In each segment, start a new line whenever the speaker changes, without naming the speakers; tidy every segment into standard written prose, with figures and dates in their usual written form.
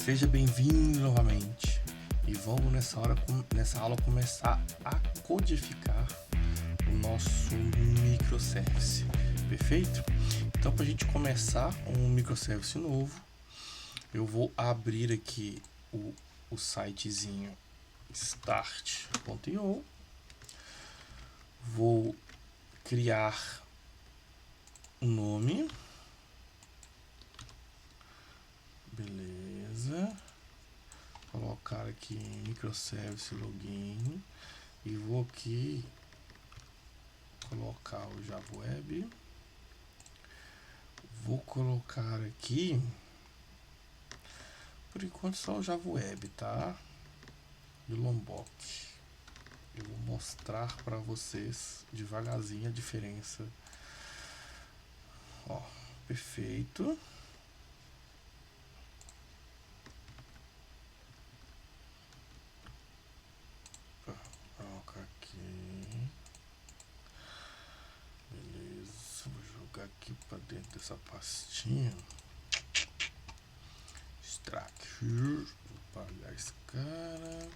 Seja bem-vindo novamente e vamos nessa aula começar a codificar o nosso microservice, perfeito? Então, para a gente começar um microservice novo, eu vou abrir aqui o sitezinho start.io, vou criar um nome, beleza, colocar aqui microservice login e vou aqui colocar o Java Web, vou colocar aqui por enquanto só o Java Web, tá? E o Lombok. Eu vou mostrar para vocês devagarzinho a diferença. Ó, perfeito. Coloca aqui. Beleza. Vou jogar aqui para dentro dessa pastinha. Extract. Vou apagar esse cara.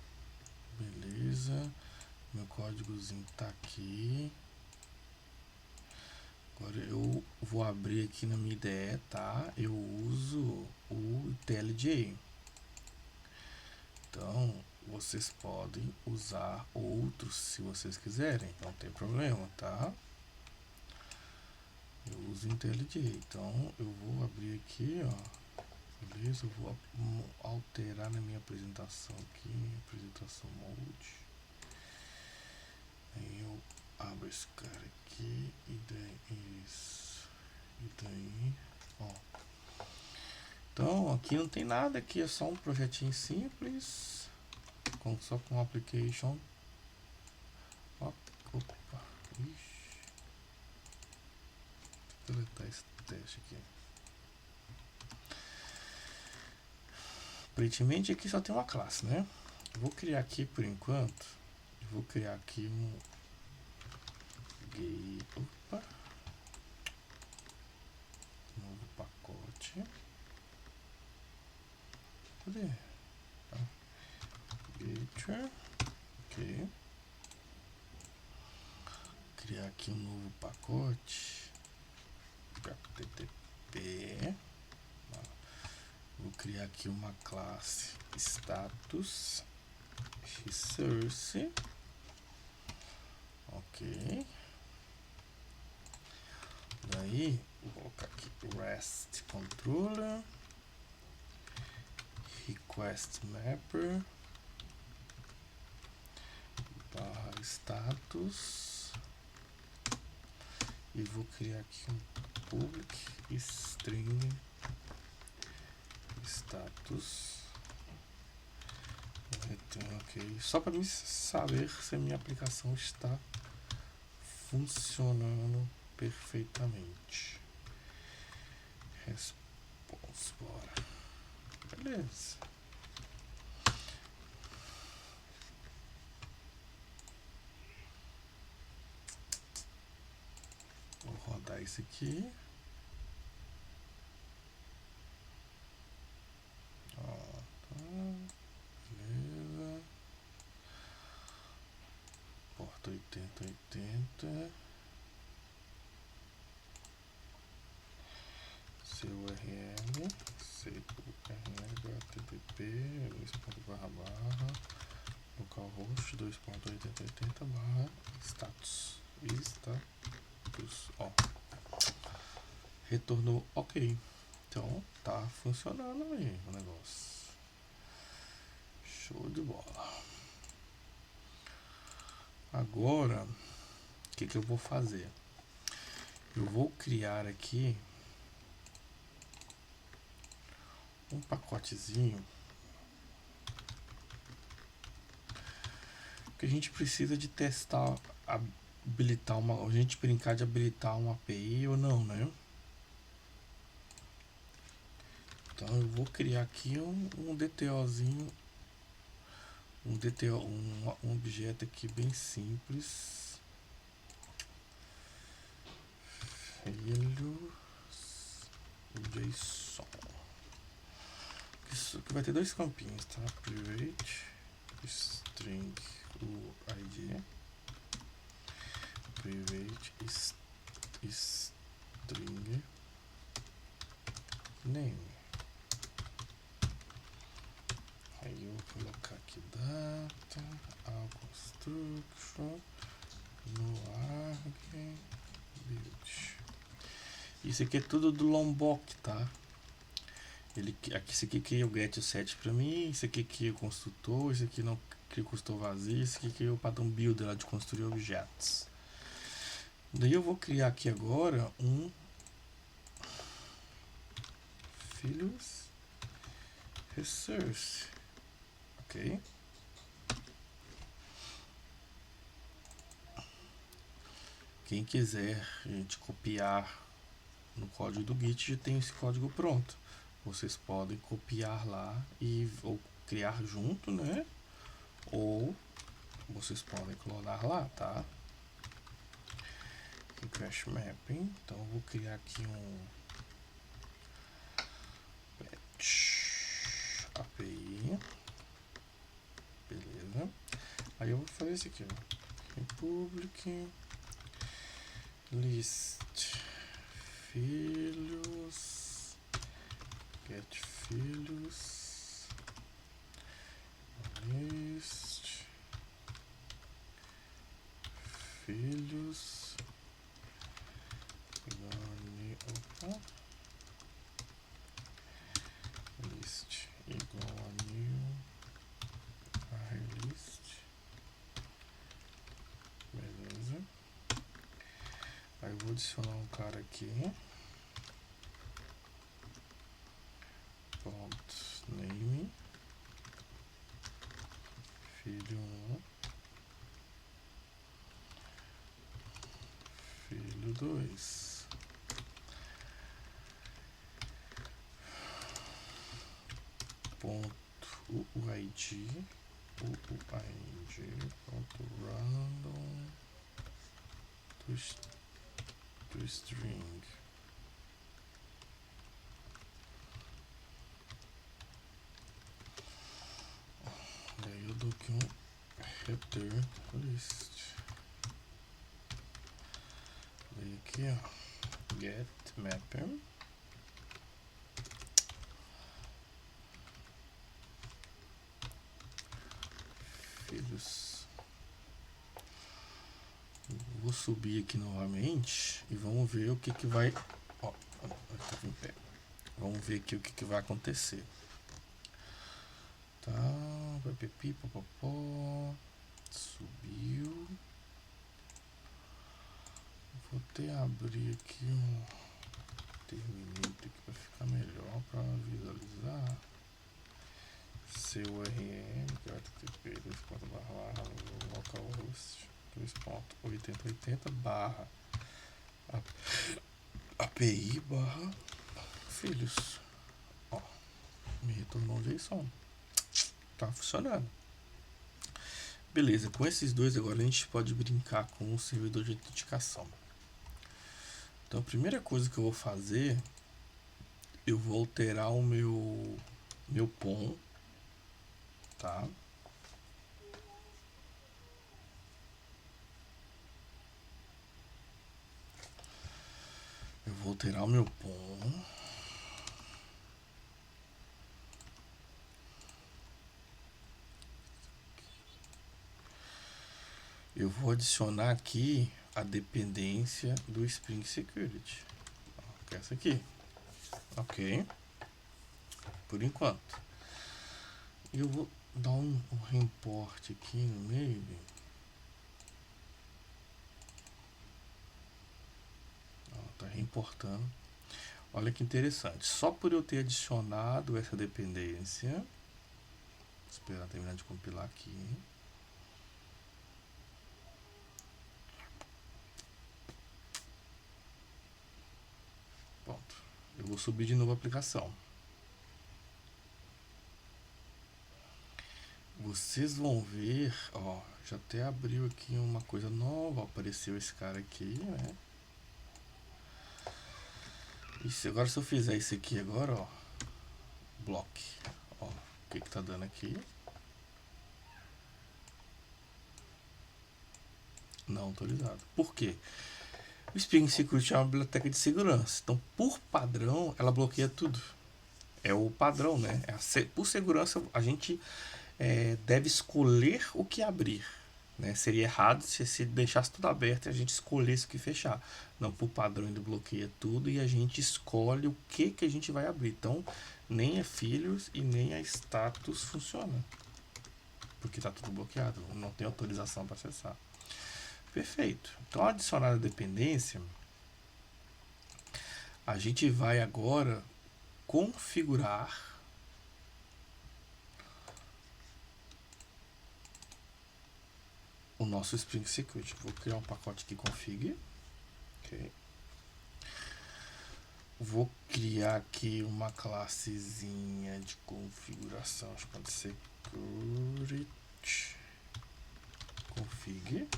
Beleza. Meu códigozinho tá aqui. Agora eu vou abrir aqui na minha IDE, tá? Eu uso o IntelliJ. Então, vocês podem usar outros se vocês quiserem, não tem problema, tá? Eu uso IntelliJ, então eu vou abrir aqui, ó. Beleza? Eu vou alterar na minha apresentação aqui, minha apresentação mode. Aí eu abro esse cara aqui e daí isso. E daí, ó. Então, aqui não tem nada, aqui é só um projetinho simples, só com application. Opa, ixi. Vou deletar esse teste aqui. Aparentemente aqui só tem uma classe, né? Eu vou criar aqui por enquanto. Eu vou criar aqui um novo pacote. Cadê? Feature. Ok. Criar aqui um novo pacote. HTTP. Vou criar aqui uma classe status resource. Ok. Daí vou colocar aqui REST controller, request mapper, barra status, e vou criar aqui um public string status. Ok, só para me saber se a minha aplicação está funcionando perfeitamente. Response, bora. Beleza. Vou rodar isso aqui. Ó, tá. Beleza. Porta 8080. Seu URL, http, localhost 2.8080 barra status. Ó, retornou ok. Então tá funcionando aí o negócio. Show de bola. Agora, o que eu vou fazer? Eu vou criar aqui um pacotezinho que a gente precisa de testar, habilitar a gente brincar de habilitar uma API ou não, né? Então eu vou criar aqui um DTOzinho, um objeto aqui bem simples. JSON. que vai ter dois campinhos, tá? Private string UID, private string name. Aí eu vou colocar aqui data, ao construction, no arg, build. Isso aqui é tudo do Lombok, tá? Isso aqui cria o get set pra mim, isso aqui cria o construtor, isso aqui não cria o construtor vazio, isso aqui cria o padrão builder lá de construir objetos. Daí eu vou criar aqui agora um filhos resource, ok? Quem quiser, gente, copiar no código do Git, já tem esse código pronto. Vocês podem copiar lá ou criar junto, né? Ou vocês podem clonar lá, tá? Em Crash Mapping, então eu vou criar aqui um patch API, beleza? Aí eu vou fazer isso aqui, ó. Republic list filhos, get filhos, list filhos, opa, list igual a new list, beleza? Aí eu vou adicionar um cara aqui, ponto name, filho 1, filho 2, ponto UID, ponto random to string. Daí eu dou aqui um return list. Daí aqui, ó, get mapper, filhos. Vou subir aqui novamente e vamos ver o que vai, ó, tá em pé. Vamos ver aqui o que vai acontecer. Tá, pipi, popopó, subiu. Vou até abrir aqui um terminito aqui para ficar melhor para visualizar. Seu URL, http localhost 2.8080 barra API barra filhos. Ó, me retornou JSON. Tá funcionando. Beleza, com esses dois agora a gente pode brincar com o servidor de autenticação. Então a primeira coisa que eu vou fazer, eu vou alterar o meu POM, tá? Eu vou alterar o meu POM. Eu vou adicionar aqui a dependência do Spring Security, que é essa aqui, ok? Por enquanto. Eu vou dar um import aqui no meio. Tá reimportando. Olha que interessante. Só por eu ter adicionado essa dependência, vou esperar terminar de compilar aqui. Pronto. Eu vou subir de novo a aplicação. Vocês vão ver, ó, já até abriu aqui uma coisa nova, apareceu esse cara aqui, né? Isso, agora se eu fizer isso aqui agora, ó, block, ó, que tá dando aqui. Não autorizado. Por quê? O Spring Security é uma biblioteca de segurança. Então, por padrão, ela bloqueia tudo. É o padrão, né? Por segurança, a gente deve escolher o que abrir. Né? Seria errado se deixasse tudo aberto e a gente escolhesse o que fechar. Não, por padrão ele bloqueia tudo e a gente escolhe o que a gente vai abrir. Então, nem a filhos e nem a status funciona. Porque está tudo bloqueado, não tem autorização para acessar. Perfeito. Então, adicionar a dependência, a gente vai agora configurar o nosso Spring Security. Vou criar um pacote aqui config. Okay. Vou criar aqui uma classezinha de configuração. Acho que pode ser security config.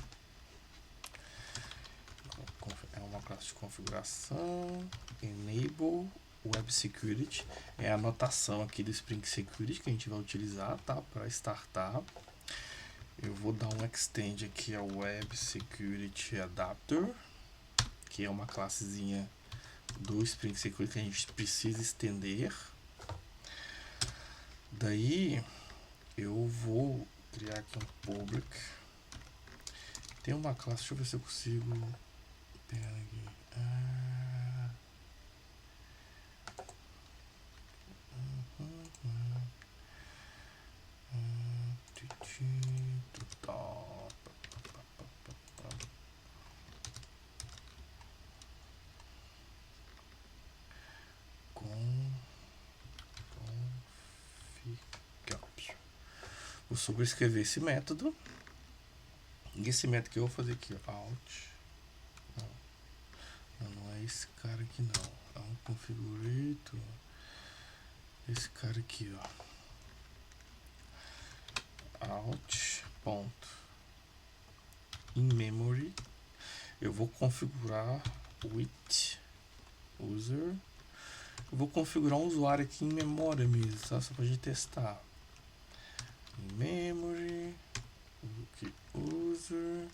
É uma classe de configuração. Enable Web Security. É a anotação aqui do Spring Security que a gente vai utilizar, tá? Para startar. Eu vou dar um extend aqui ao Web Security Adapter, que é uma classezinha do Spring Security que a gente precisa estender. Daí eu vou criar aqui um public. Tem uma classe, deixa eu ver se eu consigo pegar aqui. Vou sobrescrever esse método. E esse método que eu vou fazer aqui, ó, Alt. Não é esse cara aqui não. É um configurator. Esse cara aqui, ó. Alt. Ponto. In memory. Eu vou configurar with user. Eu vou configurar um usuário aqui em memória mesmo, tá? Só pra gente testar. In memory. User.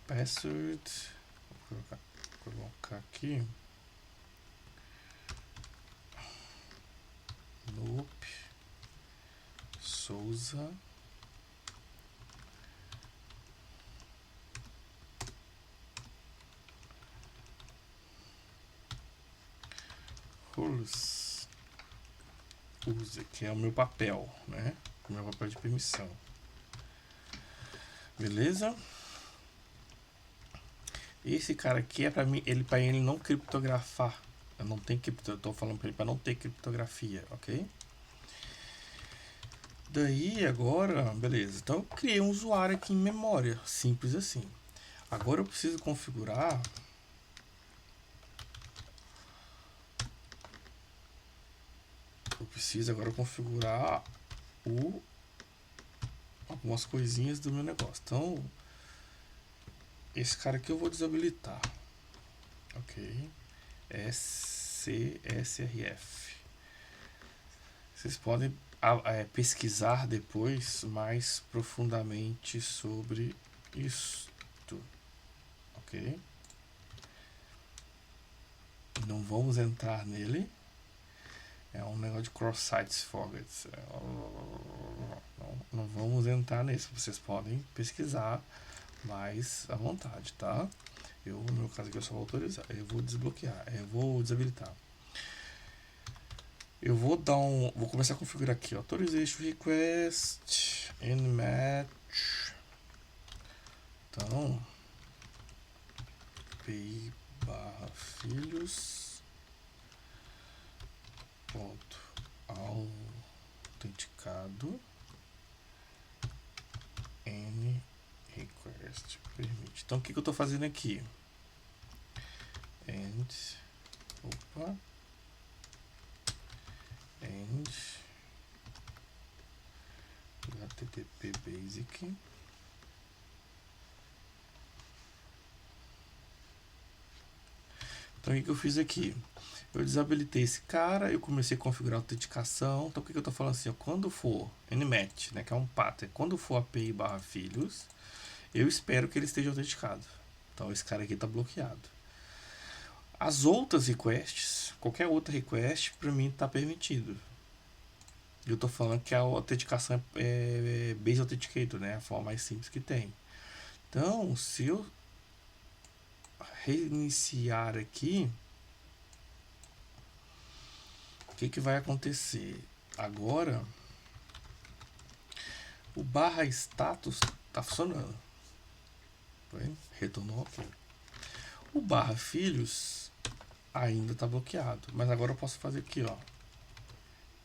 Password. Vou colocar aqui. Loop. Souza. Usa, que é o meu papel, né? O meu papel de permissão. Beleza? Esse cara aqui é para mim, para ele não criptografar. Eu não tenho eu tô falando para ele para não ter criptografia, ok? Daí agora, beleza. Então eu criei um usuário aqui em memória, simples assim. Agora eu preciso configurar algumas coisinhas do meu negócio. Então, esse cara aqui eu vou desabilitar. Ok. SCSRF. Vocês podem pesquisar depois mais profundamente sobre isto. Ok. Não vamos entrar nele. É um negócio de cross-site forgets. Não vamos entrar nisso. Vocês podem pesquisar mais à vontade, tá? No meu caso aqui, eu só vou autorizar. Eu vou desbloquear. Eu vou desabilitar. Eu vou começar a configurar aqui, ó. Authorization request nmatch. Então, API /filhos ponto autenticado n request permite. Então o que eu estou fazendo aqui? HTTP basic Então, o que eu fiz aqui? Eu desabilitei esse cara, eu comecei a configurar a autenticação. Então, o que eu estou falando assim? Ó, quando for nmat, né, que é um pattern, quando for API barra filhos, eu espero que ele esteja autenticado. Então, esse cara aqui está bloqueado. As outras requests, qualquer outra request, para mim está permitido. Eu estou falando que a autenticação é Base Authenticator, né, a forma mais simples que tem. Então, se eu reiniciar aqui, o que vai acontecer? Agora, o barra status está funcionando. Retornou ok. O barra filhos ainda está bloqueado. Mas agora eu posso fazer aqui, ó.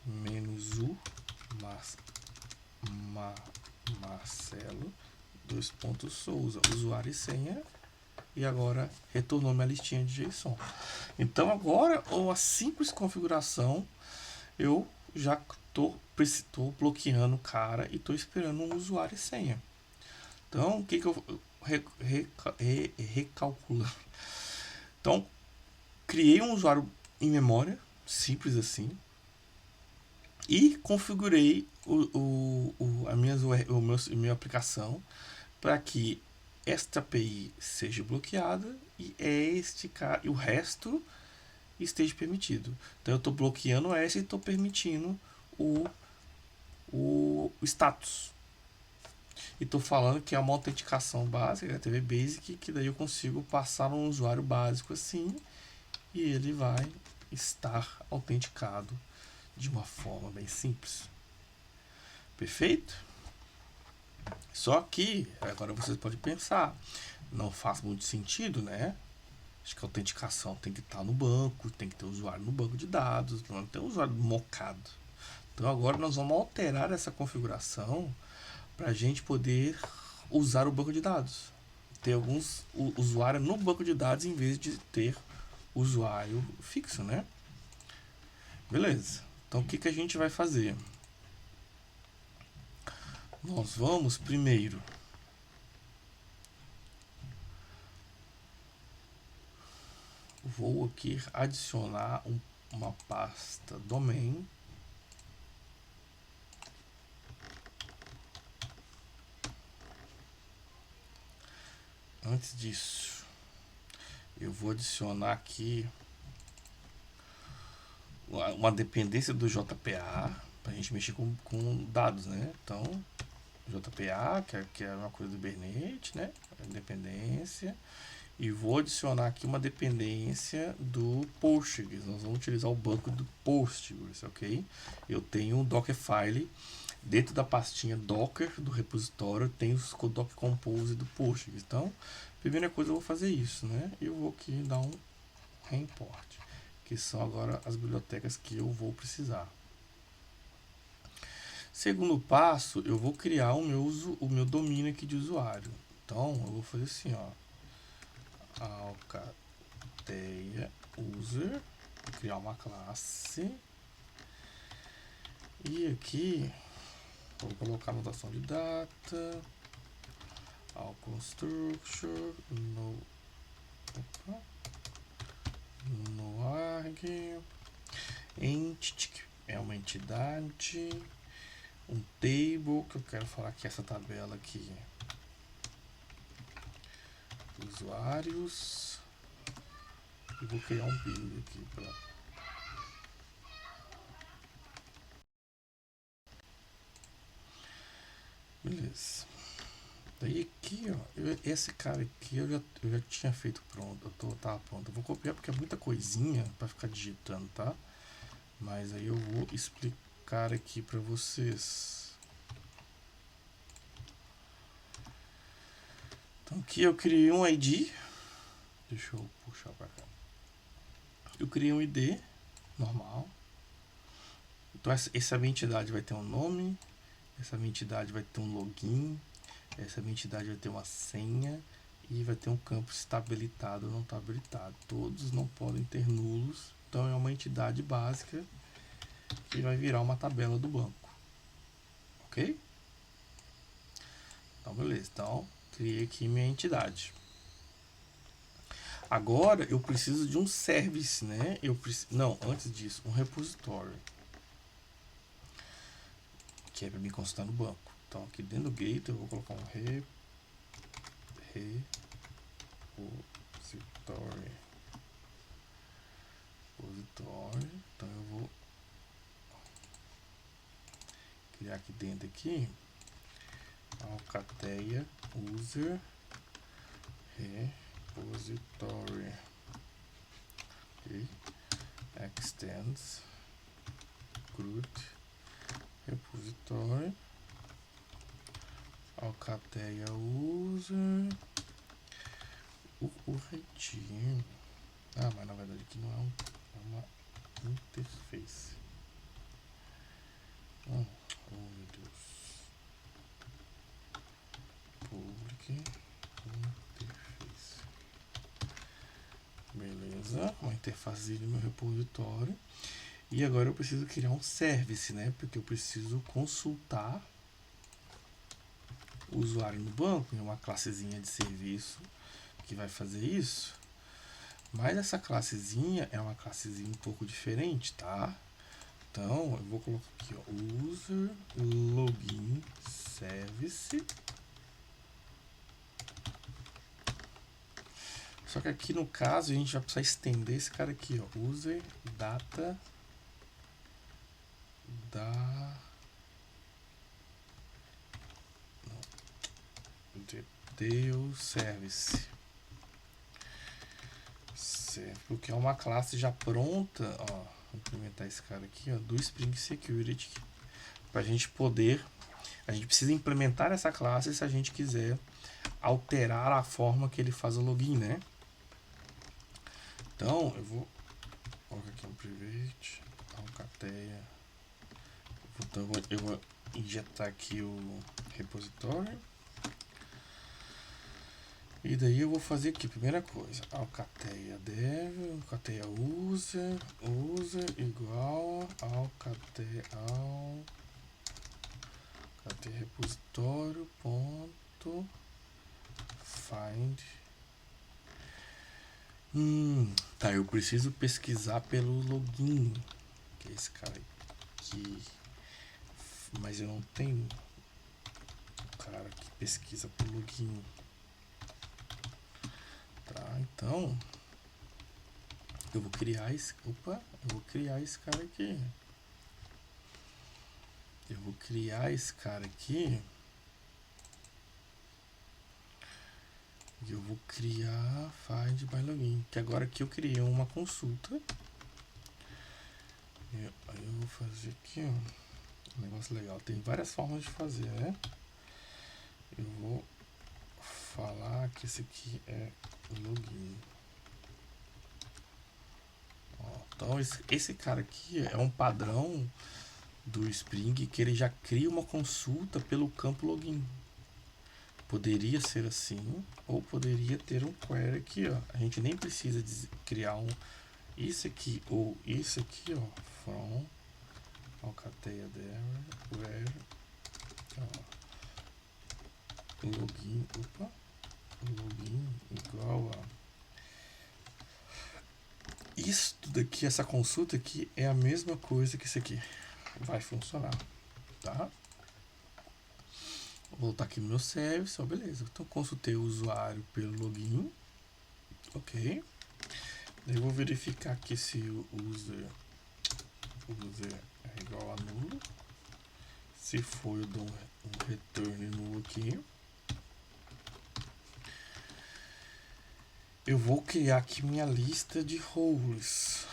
-u Marcelo Souza, usuário e senha. E agora retornou minha listinha de JSON. Então agora, ou a simples configuração, eu já estou bloqueando o cara e estou esperando um usuário e senha. Então, o que eu recalculo? Então, criei um usuário em memória, simples assim, e configurei a minha aplicação para que esta API seja bloqueada e o resto esteja permitido. Então eu estou bloqueando essa e estou permitindo o status. E estou falando que é uma autenticação básica, a TV Basic, que daí eu consigo passar um usuário básico assim e ele vai estar autenticado de uma forma bem simples. Perfeito? Só que, agora vocês podem pensar, não faz muito sentido, né? Acho que a autenticação tem que estar no banco, tem que ter usuário no banco de dados, não tem usuário mocado. Então agora nós vamos alterar essa configuração para a gente poder usar o banco de dados. Ter alguns usuários no banco de dados em vez de ter usuário fixo, né? Beleza. Então o que a gente vai fazer? Nós vamos primeiro vou aqui adicionar uma pasta domain. Antes disso, eu vou adicionar aqui uma dependência do JPA para a gente mexer com dados, né? Então, JPA, que é uma coisa do Hibernate, né? Dependência. E vou adicionar aqui uma dependência do Postgres. Nós vamos utilizar o banco do Postgres, ok? Eu tenho um Dockerfile. Dentro da pastinha Docker do repositório tem o Docker Compose do Postgres. Então, primeira coisa eu vou fazer isso, né? Eu vou aqui dar um reimport, que são agora as bibliotecas que eu vou precisar. Segundo passo, eu vou criar o meu domínio aqui de usuário. Então, eu vou fazer assim, ó. Alcateia user, criar uma classe. E aqui vou colocar a anotação de data, ao constructor, no arg, entity é uma entidade, um table, que eu quero falar que essa tabela aqui, usuários, e vou criar um build aqui para beleza. Daí aqui, ó, esse cara aqui eu já tinha feito pronto, tava pronto. Eu vou copiar porque é muita coisinha para ficar digitando, tá? Mas aí eu vou explicar aqui para vocês. Então aqui eu criei um ID. Deixa eu puxar para cá. Eu criei um ID normal. Então essa minha entidade vai ter um nome, essa minha entidade vai ter um login, essa minha entidade vai ter uma senha e vai ter um campo se está habilitado ou não está habilitado. Todos não podem ter nulos. Então é uma entidade básica que vai virar uma tabela do banco. Ok? Então beleza. Então criei aqui minha entidade. Agora eu preciso de um service, né? Não, antes disso, um repositório. Que é para me consultar no banco. Então aqui dentro do gate eu vou colocar um repositório. Então eu vou criar aqui dentro aqui alcateia user repository. Okay. Extends root repository alcateia user o retinho. Ah, mas na verdade aqui não é uma interface. Oh meu Deus. Public interface. Beleza, uma interface no meu repositório. E agora eu preciso criar um service, né? Porque eu preciso consultar o usuário no banco, em uma classezinha de serviço que vai fazer isso. Mas essa classezinha é uma classezinha um pouco diferente, tá? Então eu vou colocar aqui, ó, user login service. Só que aqui no caso a gente vai precisar estender esse cara aqui, ó, user data detail service. Porque é uma classe já pronta, ó, vou implementar esse cara aqui, ó, do Spring Security, para a gente poder, a gente precisa implementar essa classe se a gente quiser alterar a forma que ele faz o login, né? Então eu vou colocar aqui um private alcateia, então eu vou injetar aqui o repositório. E daí eu vou fazer aqui, primeira coisa, alcateia dev, alcateia user igual alcateia repositório ponto find. Tá, eu preciso pesquisar pelo login, que é esse cara aqui, mas eu não tenho o cara que pesquisa pelo login. Tá, então eu vou criar esse cara aqui. Eu vou criar esse cara aqui. E eu vou criar find by login. Que agora aqui eu criei uma consulta. Aí eu vou fazer aqui, ó, um negócio legal. Tem várias formas de fazer, né? Eu vou falar que esse aqui é login. Ó, então esse cara aqui é um padrão do Spring que ele já cria uma consulta pelo campo login. Poderia ser assim, ou poderia ter um query aqui, ó. A gente nem precisa criar um isso aqui ou isso aqui, ó, from alcateia there where login igual a isso daqui, essa consulta aqui é a mesma coisa que isso aqui. Vai funcionar, tá? Vou voltar aqui no meu service, ó, beleza. Então consultei o usuário pelo login, ok. Daí eu vou verificar aqui se o user é igual a nulo. Se for, eu dou um return null aqui. Eu vou criar aqui minha lista de roles.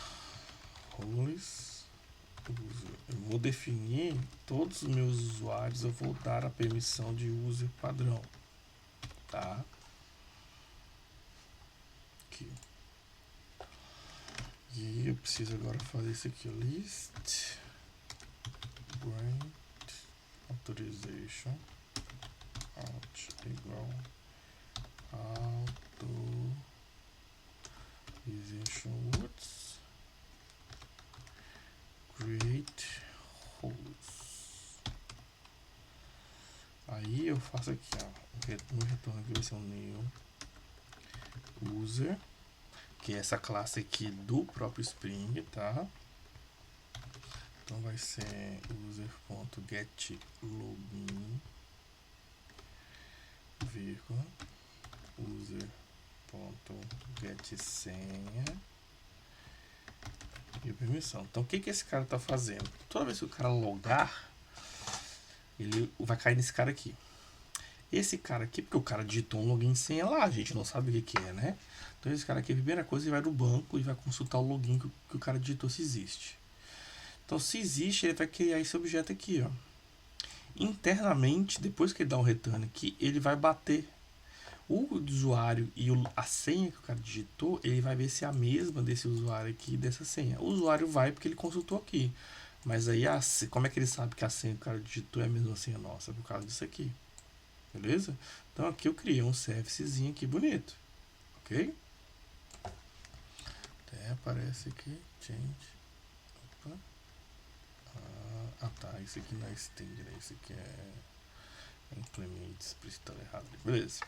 Eu vou definir todos os meus usuários, eu vou dar a permissão de user padrão, tá? Aqui. E eu preciso agora fazer isso aqui, list grant authorization out igual authorization roots create roles. Aí eu faço aqui, ó, no retorno aqui vai ser um new user que é essa classe aqui do próprio Spring, tá? Então vai ser user.getLogin, vírgula, user.getSenha e permissão. Então o que esse cara tá fazendo? Toda vez que o cara logar, ele vai cair nesse cara aqui. Esse cara aqui, porque o cara digitou um login e senha lá, a gente não sabe o que é, né? Então esse cara aqui, a primeira coisa, ele vai no banco e vai consultar o login que o cara digitou, se existe. Então se existe, ele vai criar esse objeto aqui, ó. Internamente, depois que ele dá um return aqui, ele vai bater o usuário e a senha que o cara digitou, ele vai ver se é a mesma desse usuário aqui e dessa senha. O usuário vai porque ele consultou aqui. Mas aí, como é que ele sabe que a senha que o cara digitou é a mesma senha nossa? Por causa disso aqui. Beleza? Então aqui eu criei um servicezinho aqui bonito. Ok? Até aparece aqui. Change. Opa. Tá. Isso aqui não é extend, né? Isso aqui é implements, por isso tá errado. Beleza.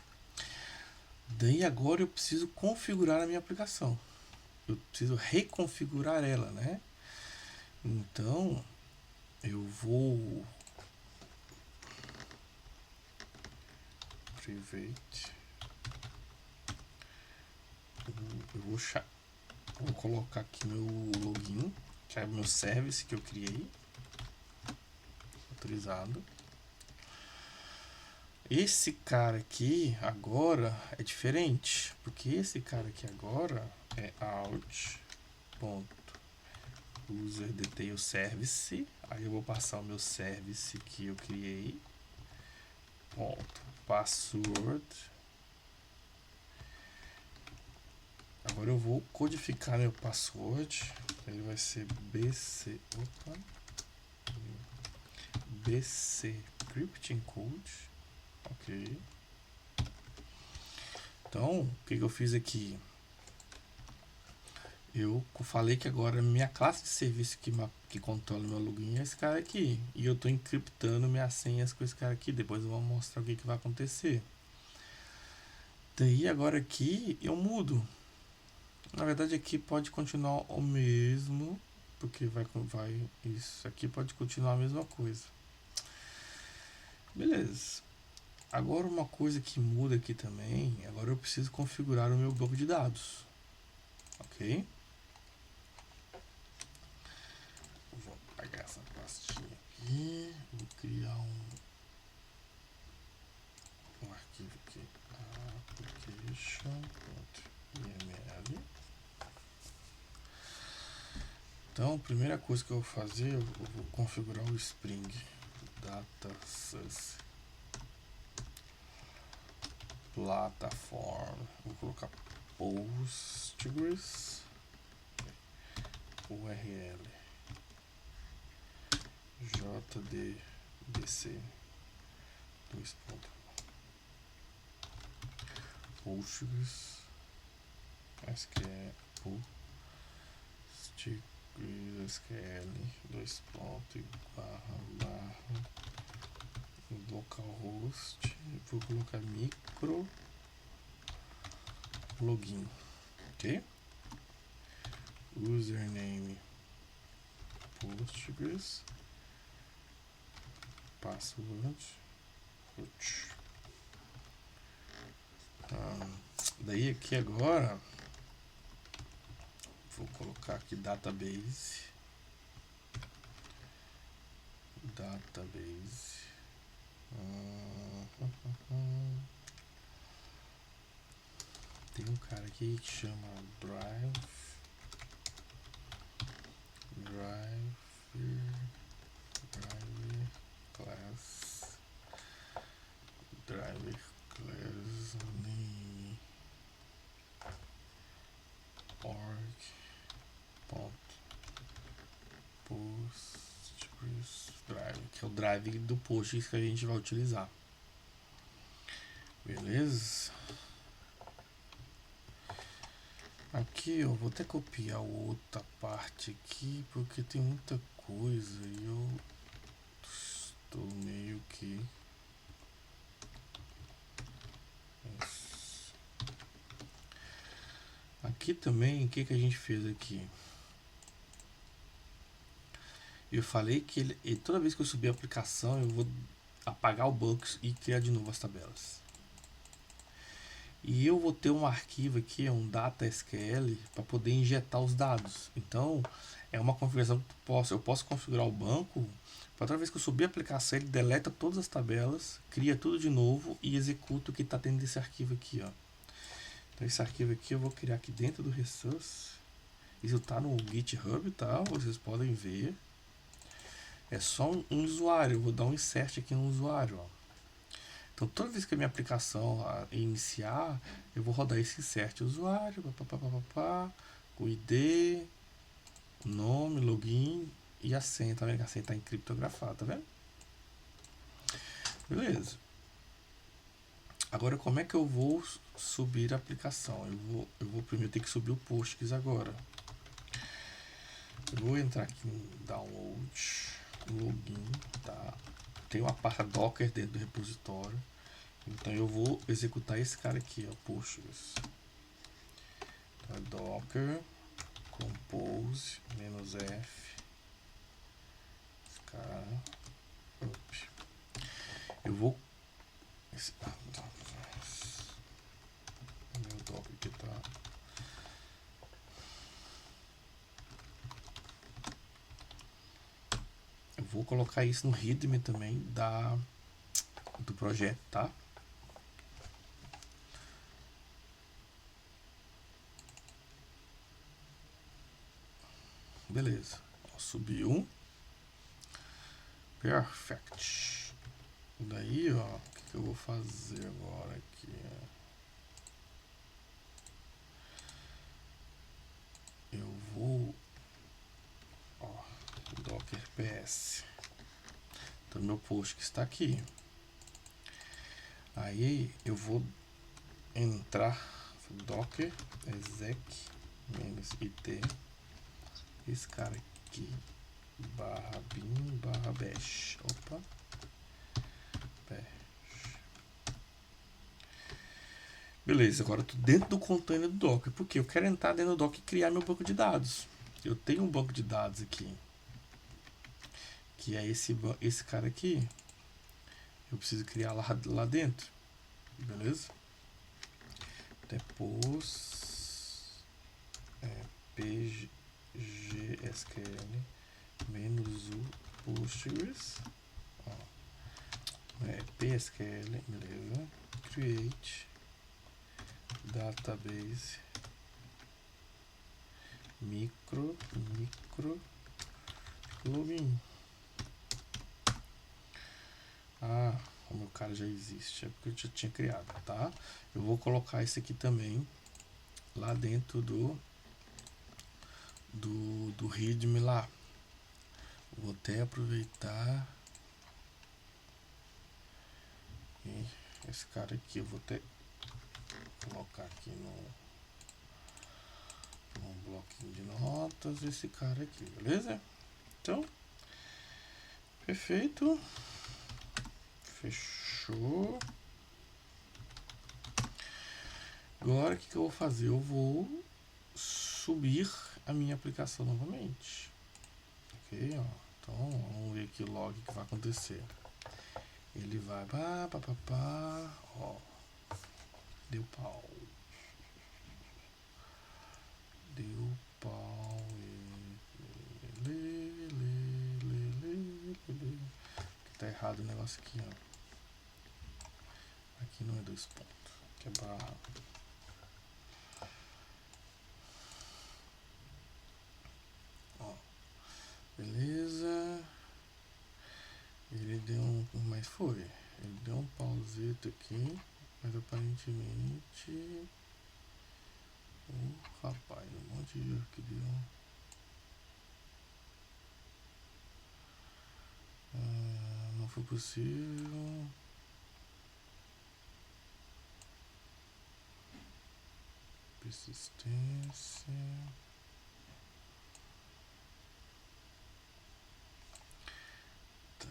Daí agora eu preciso configurar a minha aplicação. Eu preciso reconfigurar ela, né? Então eu vou private. Eu vou colocar aqui meu login, que é o meu service que eu criei, autorizado. Esse cara aqui agora é diferente, porque esse cara aqui agora é out.userdetailService. Aí eu vou passar o meu service que eu criei. Ponto. Password. Agora eu vou codificar meu password. Ele vai ser BC. Opa. BC Scripting Code. Ok. Então, o que eu fiz aqui? Eu falei que agora minha classe de serviço que controla meu login é esse cara aqui. E eu estou encriptando minhas senhas com esse cara aqui. Depois eu vou mostrar o que vai acontecer. Daí agora aqui eu mudo. Na verdade aqui pode continuar o mesmo. Porque isso aqui pode continuar a mesma coisa. Beleza. Agora uma coisa que muda aqui também, agora eu preciso configurar o meu banco de dados. Ok? Vou pegar essa pastinha aqui, vou criar um arquivo aqui, application.yml. Então, a primeira coisa que eu vou fazer, eu vou configurar o Spring DataSys Platform. Vou colocar Postgres URL JDBC Postgres SQL SQL localhost, vou colocar micro login, ok? Username Postgres, password root. Daí aqui agora vou colocar aqui database. Tem um cara aqui que chama drive class name org Postgres drive, que é o drive do Postgres que a gente vai utilizar. Beleza? Aqui eu vou até copiar outra parte aqui, porque tem muita coisa e eu estou meio que... Aqui aqui também, o que a gente fez aqui? Eu falei que ele toda vez que eu subir a aplicação, eu vou apagar o banco e criar de novo as tabelas. E eu vou ter um arquivo aqui, um data SQL, para poder injetar os dados. Então, é uma configuração que eu posso configurar o banco, para toda vez que eu subir a aplicação, ele deleta todas as tabelas, cria tudo de novo e executa o que está dentro desse arquivo aqui, ó. Então, esse arquivo aqui eu vou criar aqui dentro do Resource. Isso está no GitHub, tá? Vocês podem ver. É só um usuário, eu vou dar um insert aqui no usuário, ó. Então, toda vez que a minha aplicação iniciar, eu vou rodar esse insert usuário, o ID, o nome, login e a senha. Tá vendo que a senha está encriptografada, tá vendo? Beleza. Agora, como é que eu vou subir a aplicação? Eu vou primeiro ter que subir o Postgres agora. Eu vou entrar aqui no download, login, tá? Tem uma pasta Docker dentro do repositório. Então eu vou executar esse cara aqui, ó, Postgres. Então, Docker compose -f. Esse cara. Eu vou. Meu Docker aqui tá. Eu vou colocar isso no readme também do projeto, tá? Beleza. Subiu. Perfect. Daí, ó, o que eu vou fazer agora aqui? Eu vou, ó, Docker PS. Então meu post que está aqui. Aí eu vou entrar Docker exec -it, esse cara aqui, /bin/bash. Opa, bash. Beleza, agora eu tô dentro do container do Docker, porque eu quero entrar dentro do Docker e criar meu banco de dados. Eu tenho um banco de dados aqui, que é esse cara aqui. Eu preciso criar lá dentro, beleza? Depois pgsql -u Postgres, psql, beleza? Create database micro login. O meu cara já existe, é porque eu já tinha criado, tá? Eu vou colocar esse aqui também lá dentro do readme lá. Vou até aproveitar e esse cara aqui eu vou até colocar aqui no bloquinho de notas esse cara aqui, beleza? Então, perfeito. Fechou. Agora o que eu vou fazer? Eu vou subir a minha aplicação novamente. Ok, ó. Então vamos ver aqui o log que vai acontecer. Ele vai ó. Deu pau. Deu pau. Tá errado o negócio aqui, ó. Aqui não é 2 pontos, aqui é barra. Ó, beleza. Ele deu mas foi. Ele deu um pauzito aqui, mas aparentemente. Rapaz, um monte de erro que deu. Não foi possível. Persistência. Tá.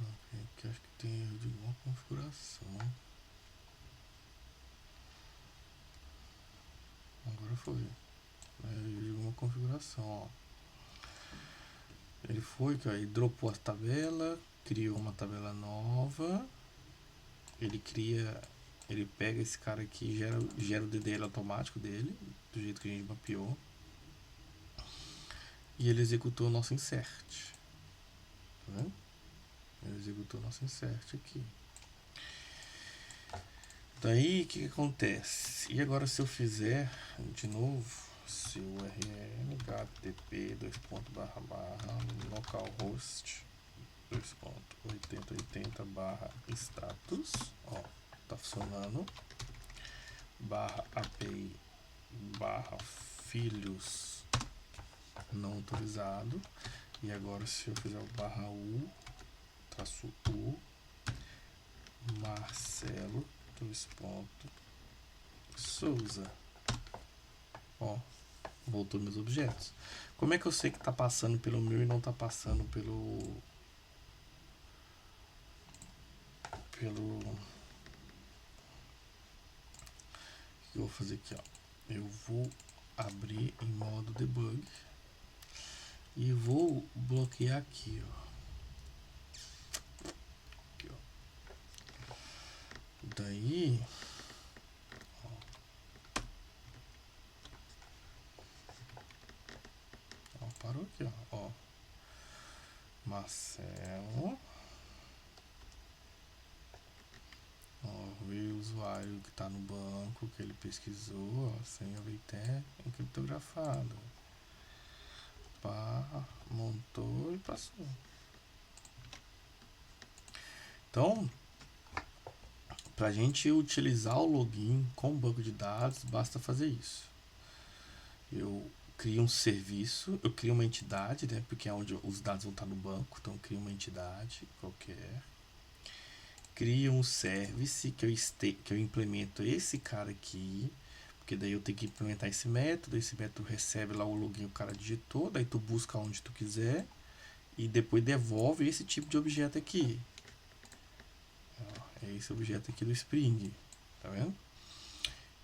Ok, aqui acho que tem erro de uma configuração. Agora foi. Erro de uma configuração, ó. Ele foi, que ele dropou a tabela, criou uma tabela nova. Ele pega esse cara aqui e gera o DDL automático dele, do jeito que a gente mapeou. E ele executou o nosso insert. Tá vendo? Ele executou o nosso insert aqui. Daí, o que acontece? E agora se eu fizer, de novo, se o url http localhost 2.8080/status, ó, tá funcionando, /api /filhos não autorizado. E agora se eu fizer o /u Marcelo Souza, ó, voltou meus objetos. Como é que eu sei que tá passando pelo meu e não tá passando pelo o que eu vou fazer aqui, ó? Eu vou abrir em modo debug e vou bloquear aqui, ó. Aqui, ó. Daí, ó, parou aqui, ó. Marcelo, ó, veio o usuário que tá no banco que ele pesquisou, ó, senha VTEC encriptografada. Pá, montou e passou. Então, para a gente utilizar o login com o banco de dados, basta fazer isso. Eu crio um serviço, eu crio uma entidade, né, porque é onde os dados vão estar no banco, então eu crio uma entidade qualquer. Crio um service que eu implemento esse cara aqui, porque daí eu tenho que implementar esse método recebe lá o login que o cara digitou, daí tu busca onde tu quiser e depois devolve esse tipo de objeto aqui. É esse objeto aqui do Spring, tá vendo?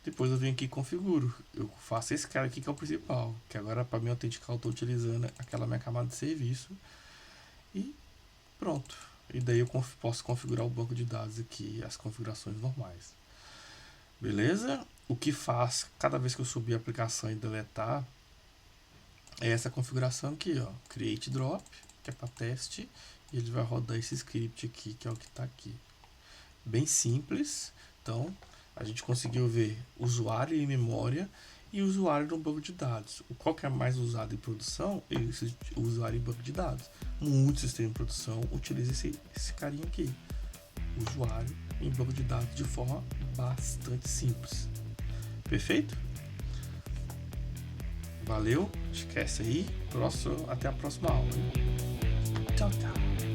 Depois eu venho aqui e configuro. Eu faço esse cara aqui que é o principal, que agora para me autenticar eu estou utilizando aquela minha camada de serviço e pronto. E daí eu posso configurar o banco de dados aqui, as configurações normais. Beleza? O que faz cada vez que eu subir a aplicação e deletar é essa configuração aqui, ó, create drop, que é para teste, e ele vai rodar esse script aqui, que é o que está aqui. Bem simples. Então, a gente conseguiu ver usuário em memória e usuário no banco de dados. Qual que é mais usado em produção? Esse usuário em banco de dados. Muitos sistemas de produção utilizam esse carinha aqui, usuário em banco de dados, de forma bastante simples. Perfeito? Valeu, esquece aí. Até a próxima aula. Tchau, tchau.